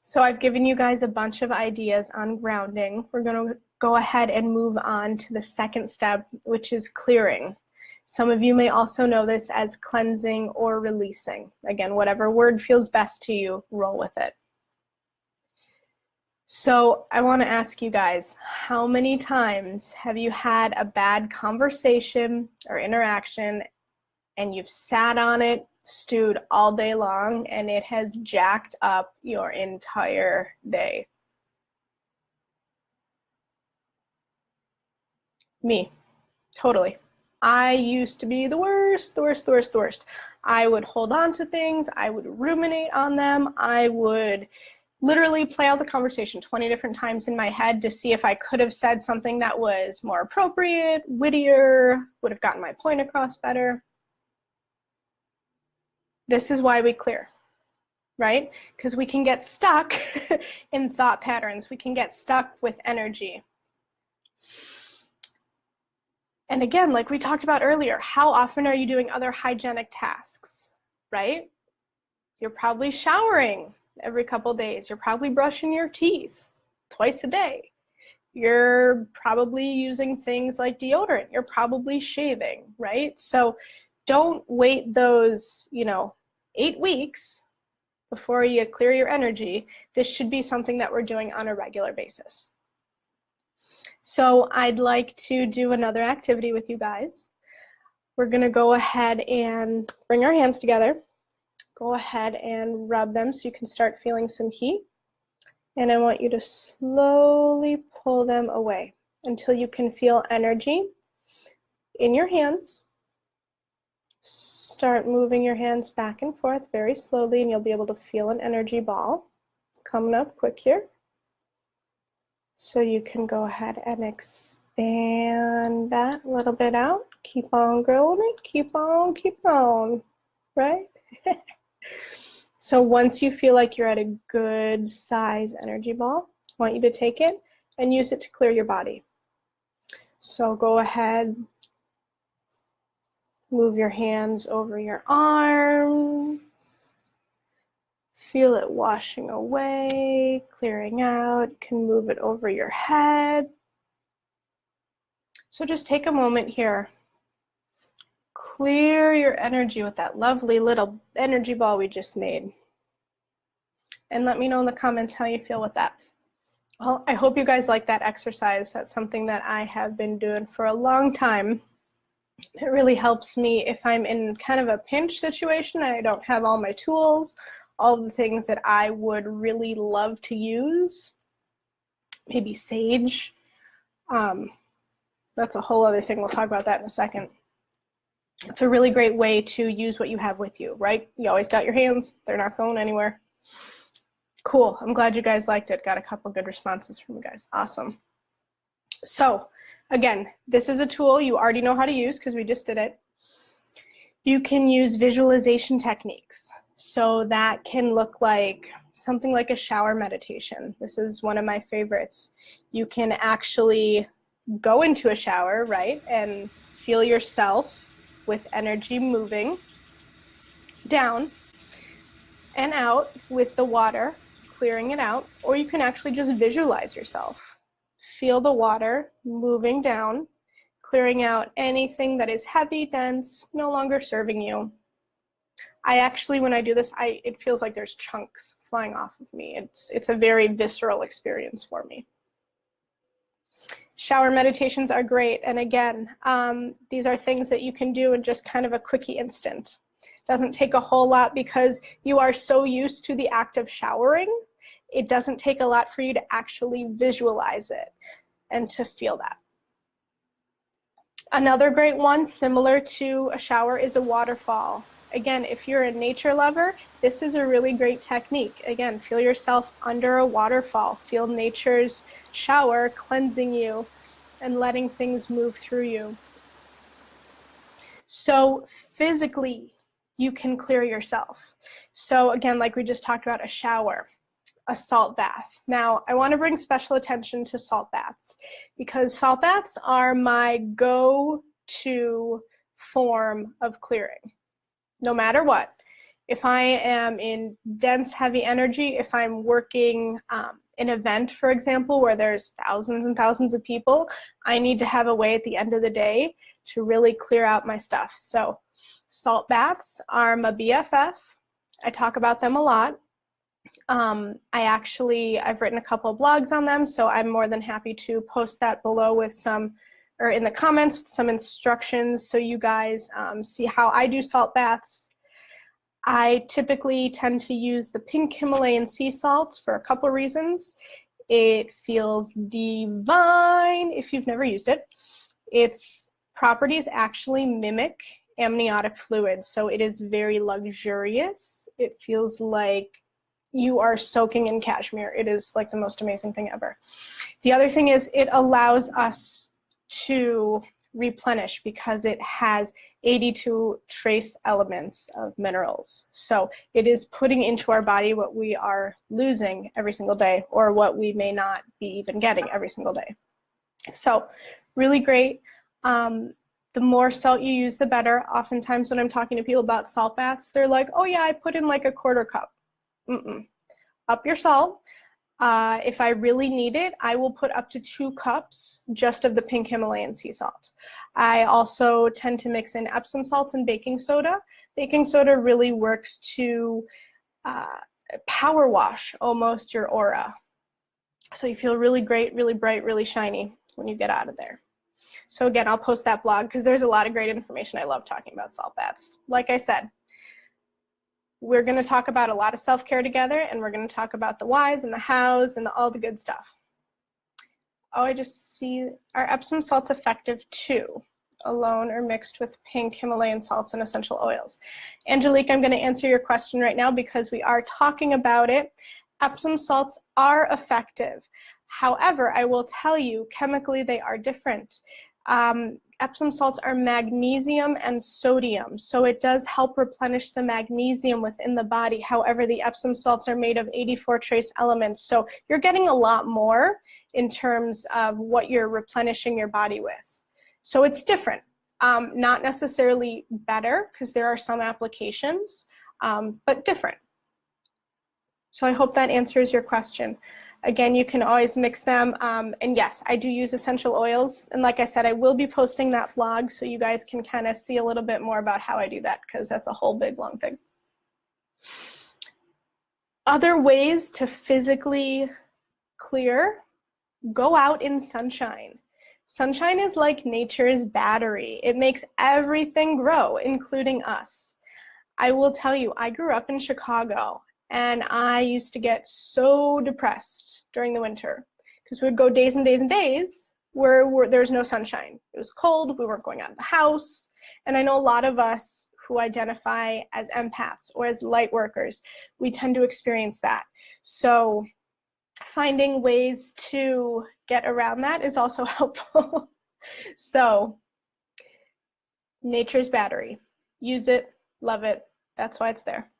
So I've given you guys a bunch of ideas on grounding. We're going to go ahead and move on to the second step, which is clearing. Some of you may also know this as cleansing or releasing. Again, whatever word feels best to you, roll with it. So I want to ask you guys, how many times have you had a bad conversation or interaction and you've sat on it, stewed all day long, and it has jacked up your entire day? Me, totally. I used to be the worst. I would hold on to things, I would ruminate on them, I would literally play out the conversation 20 different times in my head to see if I could have said something that was more appropriate, wittier, would have gotten my point across better. This is why we clear, right? Because we can get stuck in thought patterns. We can get stuck with energy. And again, like we talked about earlier, how often are you doing other hygienic tasks, right? You're probably showering every couple days. You're probably brushing your teeth twice a day. You're probably using things like deodorant. You're probably shaving, right? So don't wait those, 8 weeks before you clear your energy. This should be something that we're doing on a regular basis. So I'd like to do another activity with you guys. We're going to go ahead and bring our hands together. Go ahead and rub them so you can start feeling some heat. And I want you to slowly pull them away until you can feel energy in your hands. Start moving your hands back and forth very slowly, and you'll be able to feel an energy ball coming up quick here. So you can go ahead and expand that a little bit out. Keep on growing it. Keep on, right? So once you feel like you're at a good size energy ball, I want you to take it and use it to clear your body. So go ahead, move your hands over your arms. Feel it washing away, clearing out. You can move it over your head. So just take a moment here. Clear your energy with that lovely little energy ball we just made. And let me know in the comments how you feel with that. Well, I hope you guys like that exercise. That's something that I have been doing for a long time. It really helps me if I'm in kind of a pinch situation and I don't have all my tools, all the things that I would really love to use. Maybe sage. That's a whole other thing. We'll talk about that in a second. It's a really great way to use what you have with you, right? You always got your hands. They're not going anywhere. Cool. I'm glad you guys liked it. Got a couple good responses from you guys. Awesome. So again, this is a tool you already know how to use because we just did it. You can use visualization techniques. So that can look like something like a shower meditation. This is one of my favorites. You can actually go into a shower, right, and feel yourself with energy moving down and out with the water, clearing it out, or you can actually just visualize yourself. Feel the water moving down, clearing out anything that is heavy, dense, no longer serving you. I actually, when I do this, it feels like there's chunks flying off of me. It's a very visceral experience for me. Shower meditations are great, and again, these are things that you can do in just kind of a quickie instant. Doesn't take a whole lot because you are so used to the act of showering. It doesn't take a lot for you to actually visualize it and to feel that. Another great one, similar to a shower, is a waterfall. Again, if you're a nature lover, this is a really great technique. Again, feel yourself under a waterfall. Feel nature's shower cleansing you and letting things move through you. So physically, you can clear yourself. So again, like we just talked about, a shower, a salt bath. Now, I want to bring special attention to salt baths because salt baths are my go-to form of clearing. No matter what. If I am in dense, heavy energy, if I'm working an event, for example, where there's thousands and thousands of people, I need to have a way at the end of the day to really clear out my stuff. So salt baths are my BFF. I talk about them a lot. I've written a couple of blogs on them, so I'm more than happy to post that below with some, or in the comments with some instructions so you guys see how I do salt baths. I typically tend to use the pink Himalayan sea salt for a couple reasons. It feels divine if you've never used it. Its properties actually mimic amniotic fluid, so it is very luxurious. It feels like you are soaking in cashmere. It is like the most amazing thing ever. The other thing is it allows us to replenish because it has 82 trace elements of minerals. So it is putting into our body what we are losing every single day, or what we may not be even getting every single day. So really great. The more salt you use, the better. Oftentimes when I'm talking to people about salt baths, they're like, oh yeah, I put in like a quarter cup. Up your salt. If I really need it, I will put up to 2 cups just of the pink Himalayan sea salt. I also tend to mix in Epsom salts and baking soda. Baking soda really works to power wash almost your aura. So you feel really great, really bright, really shiny when you get out of there. So again, I'll post that blog because there's a lot of great information. I love talking about salt baths. Like I said, we're going to talk about a lot of self-care together, and we're going to talk about the whys and the hows and all the good stuff. Oh, I just see, are Epsom salts effective too, alone or mixed with pink Himalayan salts and essential oils? Angelique, I'm going to answer your question right now because we are talking about it. Epsom salts are effective. However, I will tell you, chemically they are different. Epsom salts are magnesium and sodium, so it does help replenish the magnesium within the body. However, the Epsom salts are made of 84 trace elements, so you're getting a lot more in terms of what you're replenishing your body with. So it's different. Not necessarily better, because there are some applications, but different. So I hope that answers your question. Again, you can always mix them, and yes, I do use essential oils, and like I said, I will be posting that blog so you guys can kind of see a little bit more about how I do that, because that's a whole big long thing. Other ways to physically clear: go out in sunshine. Sunshine is like nature's battery. It makes everything grow, including us. I will tell you, I grew up in Chicago, and I used to get so depressed during the winter because we would go days and days and days where there's no sunshine. It was cold, we weren't going out of the house. And I know a lot of us who identify as empaths or as light workers, we tend to experience that. So finding ways to get around that is also helpful. So nature's battery, use it, love it, that's why it's there.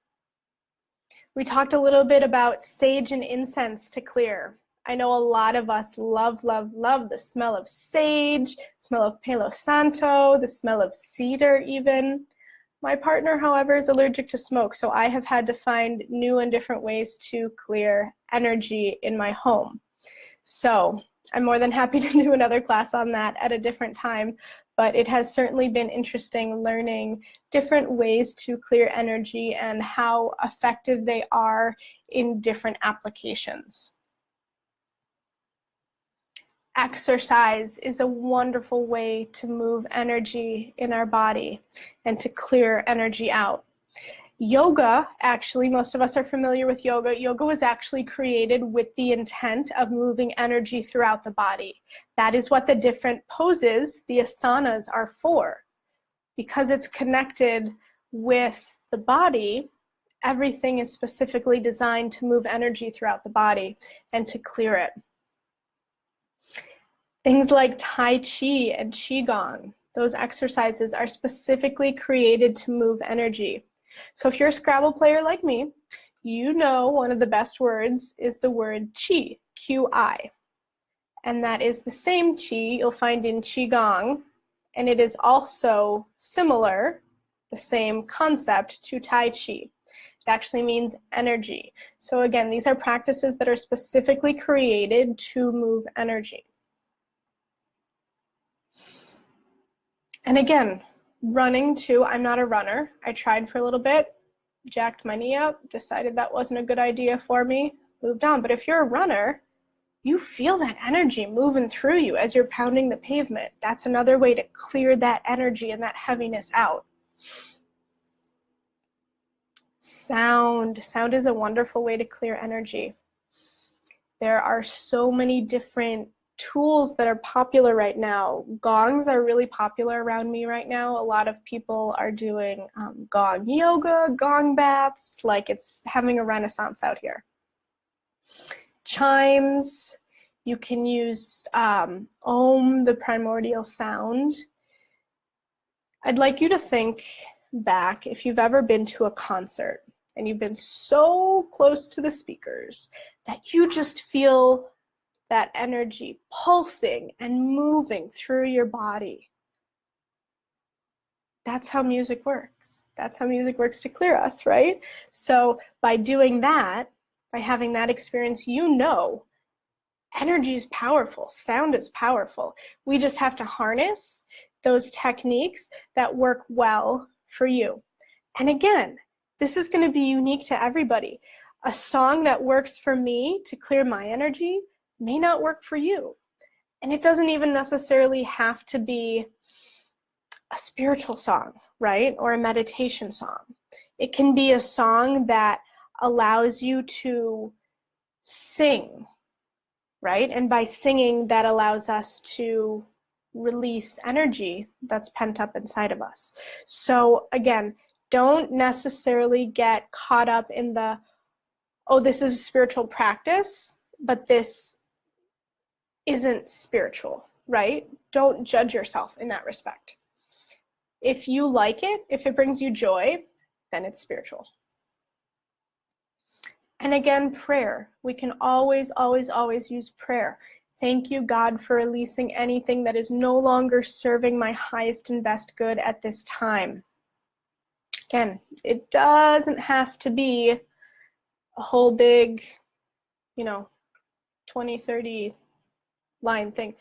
We talked a little bit about sage and incense to clear. I know a lot of us love, love, love the smell of sage, smell of Palo Santo, the smell of cedar even. My partner, however, is allergic to smoke, so I have had to find new and different ways to clear energy in my home. So I'm more than happy to do another class on that at a different time, but it has certainly been interesting learning different ways to clear energy and how effective they are in different applications. Exercise is a wonderful way to move energy in our body and to clear energy out. Yoga, actually, most of us are familiar with yoga. Yoga was actually created with the intent of moving energy throughout the body. That is what the different poses, the asanas, are for. Because it's connected with the body, everything is specifically designed to move energy throughout the body and to clear it. Things like Tai Chi and Qigong, those exercises are specifically created to move energy. So if you're a Scrabble player like me, you know one of the best words is the word Qi, Q-I. And that is the same Qi you'll find in Qigong, and it is also similar, the same concept, to Tai Chi. It actually means energy. So again, these are practices that are specifically created to move energy. And again, running too, I'm not a runner. I tried for a little bit, jacked my knee up, decided that wasn't a good idea for me, moved on. But if you're a runner, you feel that energy moving through you as you're pounding the pavement. That's another way to clear that energy and that heaviness out. Sound. Sound is a wonderful way to clear energy. There are so many different tools that are popular right now. Gongs are really popular around me right now. A lot of people are doing gong yoga, gong baths, like it's having a renaissance out here. Chimes, you can use Om, the primordial sound. I'd like you to think back if you've ever been to a concert and you've been so close to the speakers that you just feel that energy pulsing and moving through your body. That's how music works. That's how music works to clear us, right? So by doing that, by having that experience, you know, energy is powerful, sound is powerful. We just have to harness those techniques that work well for you. And again, this is going to be unique to everybody. A song that works for me to clear my energy may not work for you. And it doesn't even necessarily have to be a spiritual song, right? Or a meditation song. It can be a song that allows you to sing, right? And by singing, that allows us to release energy that's pent up inside of us. So again, don't necessarily get caught up in the, oh, this is a spiritual practice, but this isn't spiritual, right? Don't judge yourself in that respect. If you like it, if it brings you joy, then it's spiritual. And again, prayer. We can always, always, always use prayer. Thank you, God, for releasing anything that is no longer serving my highest and best good at this time. Again, it doesn't have to be a whole big, 20, 30 line thing.